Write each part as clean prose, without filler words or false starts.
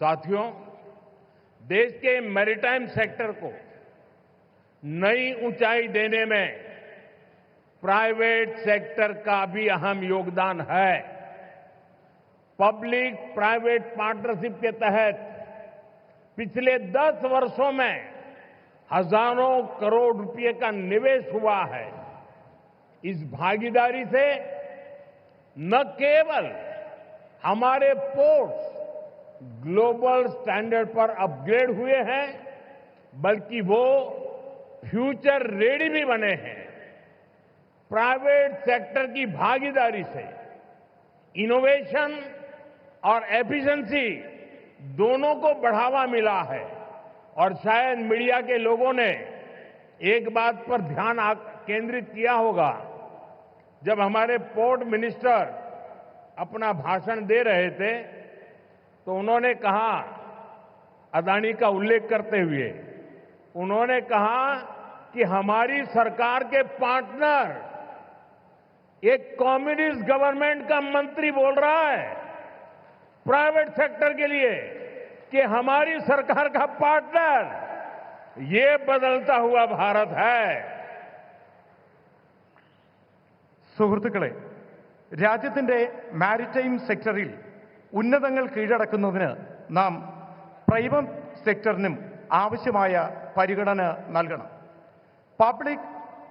साथियों, देश के मैरीटाइम सेक्टर को नई ऊंचाई देने में प्राइवेट सेक्टर का भी अहम योगदान है। पब्लिक प्राइवेट पार्टनरशिप के तहत पिछले 10 वर्षों में हजारों करोड़ रुपए का निवेश हुआ है। इस भागीदारी से न केवल हमारे पोर्ट्स ग्लोबल स्टैंडर्ड पर अपग्रेड हुए हैं, बल्कि वो फ्यूचर रेडी भी बने हैं। प्राइवेट सेक्टर की भागीदारी से इनोवेशन और एफिशिएंसी दोनों को बढ़ावा मिला है। और शायद मीडिया के लोगों ने एक बात पर ध्यान केंद्रित किया होगा, जब हमारे पोर्ट मिनिस्टर अपना भाषण दे रहे थे तो उन्होंने कहा, अदानी का उल्लेख करते हुए उन्होंने कहा कि हमारी सरकार के पार्टनर एक कम्युनिस्ट गवर्नमेंट का मंत्री बोल रहा है प्राइवेट सेक्टर के लिए कि हमारी सरकार का पार्टनर ये बदलता हुआ भारत है। സുഹൃത്തുക്കളെ, രാജ്യത്തിന്റെ മാരിടൈം സെക്ടറിൽ ഉന്നതങ്ങൾ കീഴടക്കുന്നതിന് നാം പ്രൈവറ്റ് സെക്ടറിനും ആവശ്യമായ പരിഗണന നൽകണം. പബ്ലിക്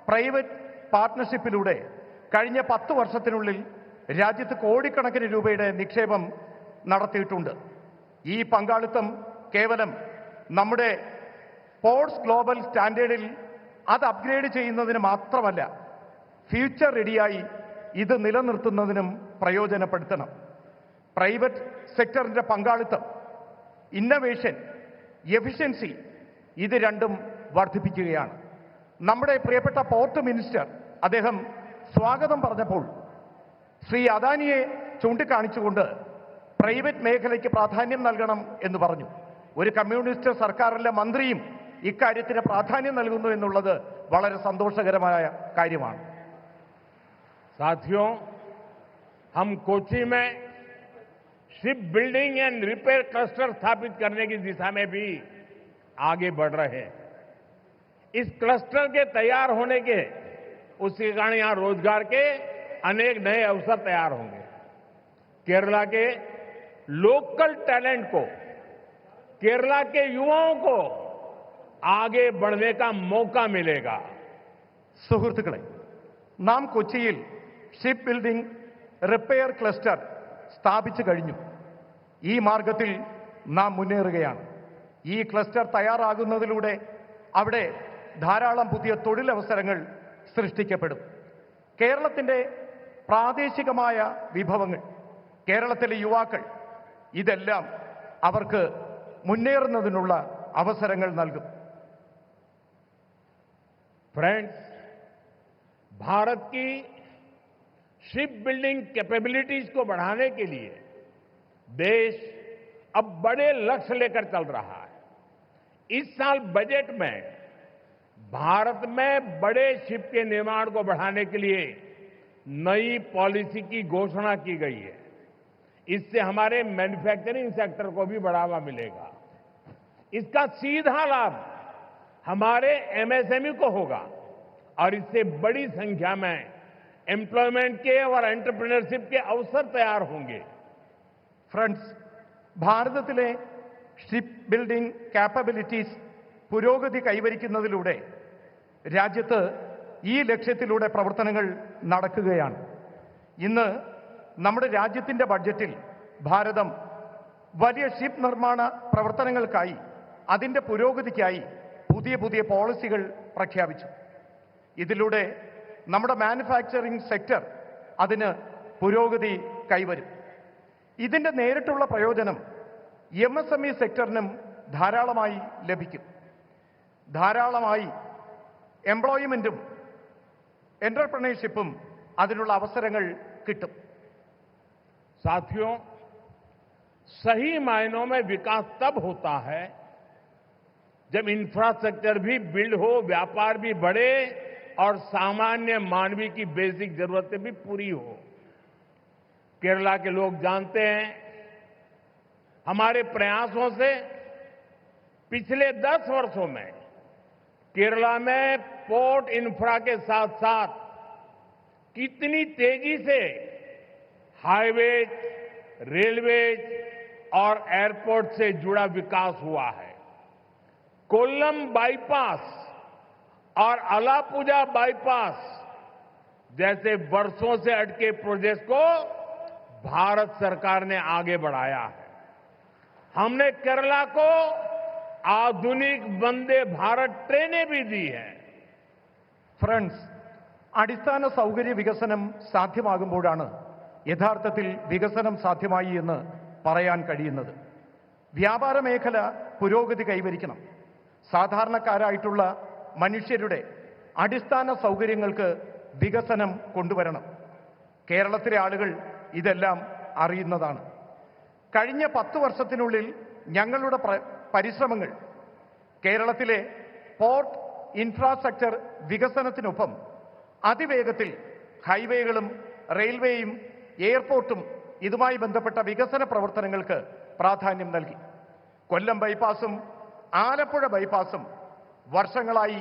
പ്രൈവറ്റ് പാർട്ട്ണർഷിപ്പിലൂടെ കഴിഞ്ഞ 10 വർഷത്തിനുള്ളിൽ രാജ്യത്ത് കോടിക്കണക്കിന് രൂപയുടെ നിക്ഷേപം നടത്തിയിട്ടുണ്ട്. ഈ പങ്കാളിത്തം കേവലം നമ്മുടെ പോർട്സ് ഗ്ലോബൽ സ്റ്റാൻഡേർഡിൽ അത് അപ്ഗ്രേഡ് ചെയ്യുന്നതിന് മാത്രമല്ല, ഫ്യൂച്ചർ റെഡിയായി ഇത് നിലനിർത്തുന്നതിനും പ്രയോജനപ്പെടുത്തണം. പ്രൈവറ്റ് സെക്ടറിന്റെ പങ്കാളിത്തം, ഇന്നവേഷൻ, എഫിഷ്യൻസി ഇത് രണ്ടും വർദ്ധിപ്പിക്കുകയാണ്. നമ്മുടെ പ്രിയപ്പെട്ട പോർട്ട് മിനിസ്റ്റർ അദ്ദേഹം സ്വാഗതം പറഞ്ഞപ്പോൾ ശ്രീ അദാനിയെ ചൂണ്ടിക്കാണിച്ചുകൊണ്ട് പ്രൈവറ്റ് മേഖലയ്ക്ക് പ്രാധാന്യം നൽകണം എന്ന് പറഞ്ഞു. ഒരു കമ്മ്യൂണിസ്റ്റ് സർക്കാരിലെ മന്ത്രിയും ഇക്കാര്യത്തിന് പ്രാധാന്യം നൽകുന്നു എന്നുള്ളത് വളരെ സന്തോഷകരമായ കാര്യമാണ്. साथियों, हम कोच्चि में ship building and repair cluster स्थापित करने की दिशा में भी आगे बढ़ रहे हैं। इस क्लस्टर के तैयार होने के उसके कारण यहां रोजगार के अनेक नए अवसर तैयार होंगे। केरला के लोकल टैलेंट को, केरला के युवाओं को आगे बढ़ने का मौका मिलेगा. സുഹൃത്തുക്കളെ, നാം കൊച്ചിയിൽ ഷിപ്പ് ബിൽഡിംഗ് റിപ്പയർ ക്ലസ്റ്റർ സ്ഥാപിച്ചു കഴിഞ്ഞു. ഈ മാർഗത്തിൽ നാം മുന്നേറുകയാണ്. ഈ ക്ലസ്റ്റർ തയ്യാറാകുന്നതിലൂടെ അവിടെ ധാരാളം പുതിയ തൊഴിലവസരങ്ങൾ സൃഷ്ടിക്കപ്പെടും. കേരളത്തിന്റെ പ്രാദേശികമായ വിഭവങ്ങൾ, കേരളത്തിലെ യുവാക്കൾ, ഇതെല്ലാം അവർക്ക് മുന്നേറുന്നതിനുള്ള അവസരങ്ങൾ നൽകും. फ्रेंड्स, भारत की शिप बिल्डिंग कैपेबिलिटीज को बढ़ाने के लिए देश अब बड़े लक्ष्य लेकर चल रहा है. इस साल बजट में भारत में बड़े शिप के निर्माण को बढ़ाने के लिए नई पॉलिसी की घोषणा की गई है. इससे हमारे मैन्युफैक्चरिंग सेक्टर को भी बढ़ावा मिलेगा. इसका सीधा लाभ हमारे एमएसएमई को होगा और इससे बड़ी संख्या में एम्प्लॉयमेंट के और एंटरप्रेन्योरशिप के अवसर तैयार होंगे. ഫ്രണ്ട്സ്, ഭാരതത്തിലെ ഷിപ്പ് ബിൽഡിംഗ് കാപ്പബിലിറ്റീസ് പുരോഗതി കൈവരിക്കുന്നതിലൂടെ രാജ്യത്ത് ഈ ലക്ഷ്യത്തിലൂടെ പ്രവർത്തനങ്ങൾ നടക്കുകയാണ്. ഇന്ന് നമ്മുടെ രാജ്യത്തിന്റെ ബഡ്ജറ്റിൽ ഭാരതം വലിയ ഷിപ്പ് നിർമ്മാണ പ്രവർത്തനങ്ങൾക്കായി, അതിന്റെ പുരോഗതിക്കായി പുതിയ പുതിയ പോളിസികൾ പ്രഖ്യാപിച്ചു. ഇതിലൂടെ നമ്മുടെ മാനുഫാക്ചറിംഗ് സെക്ടർ അതിന് പുരോഗതി കൈവരും. ഇതിന്റെ നേരിട്ടുള്ള പ്രയോജനം എംഎസ്എംഇ സെക്ടറിനും ധാരാളമായി ലഭിക്കും. ധാരാളമായി എംപ്ലോയ്മെന്റും എന്റർപ്രണർഷിപ്പും അതിനുള്ള അവസരങ്ങൾ കിട്ടും. साथियों, सही मायनों में विकास तब होता है जब इंफ्रास्ट्रक्चर भी बिल्ड हो, व्यापार भी बढ़े और सामान्य मानवीय की बेसिक जरूरतें भी पूरी हो. केरला के लोग जानते हैं हमारे प्रयासों से पिछले 10 वर्षों में केरला में पोर्ट इंफ्रा के साथ साथ कितनी तेजी से हाईवेज, रेलवेज और एयरपोर्ट से जुड़ा विकास हुआ है। कोल्लम बाईपास और अलापुजा बाईपास जैसे वर्षों से अटके प्रोजेक्ट को भारत सरकार ने आगे बढ़ाया है। हमने केरला को आधुनिक वंदे भारत ट्रेनें भी दी हैं। ഫ്രണ്ട്സ്, അടിസ്ഥാന സൗകര്യ വികസനം സാധ്യമാകുമ്പോഴാണ് യഥാർത്ഥത്തിൽ വികസനം സാധ്യമായി എന്ന് പറയാൻ കഴിയുന്നത്. വ്യാപാര മേഖല പുരോഗതി കൈവരിക്കണം. സാധാരണക്കാരായിട്ടുള്ള മനുഷ്യരുടെ അടിസ്ഥാന സൗകര്യങ്ങൾക്ക് വികസനം കൊണ്ടുവരണം. കേരളത്തിലെ ആളുകൾ ഇതെല്ലാം അറിയുന്നതാണ്. കഴിഞ്ഞ 10 വർഷത്തിനുള്ളിൽ ഞങ്ങളുടെ പരിശ്രമങ്ങൾ കേരളത്തിലെ പോർട്ട് ഇൻഫ്രാസ്ട്രക്ചർ വികസനത്തിനൊപ്പം അതിവേഗത്തിൽ ഹൈവേകളും റെയിൽവേയും എയർപോർട്ടും ഇതുമായി ബന്ധപ്പെട്ട വികസന പ്രവർത്തനങ്ങൾക്ക് പ്രാധാന്യം നൽകി. കൊല്ലം ബൈപ്പാസും ആലപ്പുഴ ബൈപ്പാസും വർഷങ്ങളായി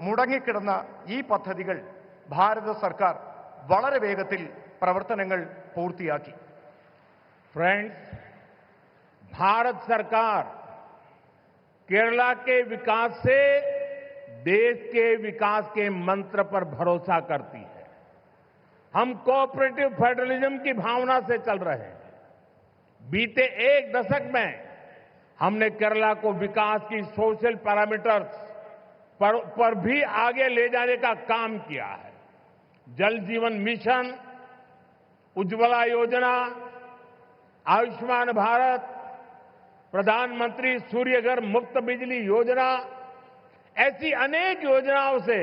മുടങ്ങിക്കിടന്ന ഈ പദ്ധതികൾ ഭാരത സർക്കാർ വളരെ വേഗത്തിൽ പ്രവർത്തനങ്ങൾ പൂർത്തിയാക്കി. फ्रेंड्स, भारत सरकार केरला के विकास से देश के विकास के मंत्र पर भरोसा करती है। हम कोऑपरेटिव फेडरलिज्म की भावना से चल रहे हैं। बीते 1 दशक में हमने केरला को विकास की सोशल पैरामीटर्स पर भी आगे ले जाने का काम किया है। जल जीवन मिशन, उज्ज्वला योजना, आयुष्मान भारत, प्रधानमंत्री सूर्यघर मुफ्त बिजली योजना, ऐसी अनेक योजनाओं से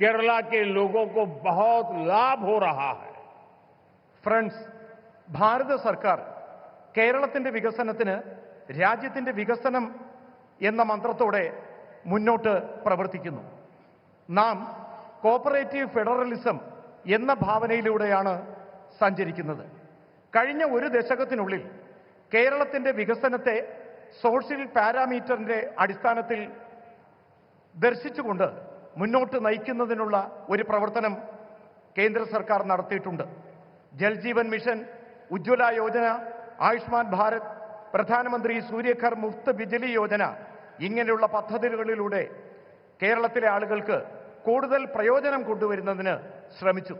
केरला के लोगों को बहुत लाभ हो रहा है. ഫ്രണ്ട്സ്, ഭാരത സർക്കാർ കേരളത്തിന്റെ വികസനത്തിന് രാജ്യത്തിന്റെ വികസനം എന്ന മന്ത്രത്തോടെ മുന്നോട്ട് പ്രവർത്തിക്കുന്നു. നാം കോപ്പറേറ്റീവ് ഫെഡറലിസം എന്ന ഭാവനയിലൂടെയാണ് സഞ്ചരിക്കുന്നത്. കഴിഞ്ഞ 1 ദശകത്തിനുള്ളിൽ കേരളത്തിന്റെ വികസനത്തെ സോഷ്യൽ പാരാമീറ്ററിന്റെ അടിസ്ഥാനത്തിൽ ദർശിച്ചുകൊണ്ട് മുന്നോട്ട് നയിക്കുന്നതിനുള്ള ഒരു പ്രവർത്തനം കേന്ദ്ര സർക്കാർ നടത്തിയിട്ടുണ്ട്. ജൽ ജീവൻ മിഷൻ, ഉജ്ജ്വല യോജന, ആയുഷ്മാൻ ഭാരത്, പ്രധാനമന്ത്രി സൂര്യഘർ മുഫ്ത് ബിജ്ലി യോജന ഇങ്ങനെയുള്ള പദ്ധതികളിലൂടെ കേരളത്തിലെ ആളുകൾക്ക് കൂടുതൽ പ്രയോജനം കൊണ്ടുവരുന്നതിന് ശ്രമിച്ചു.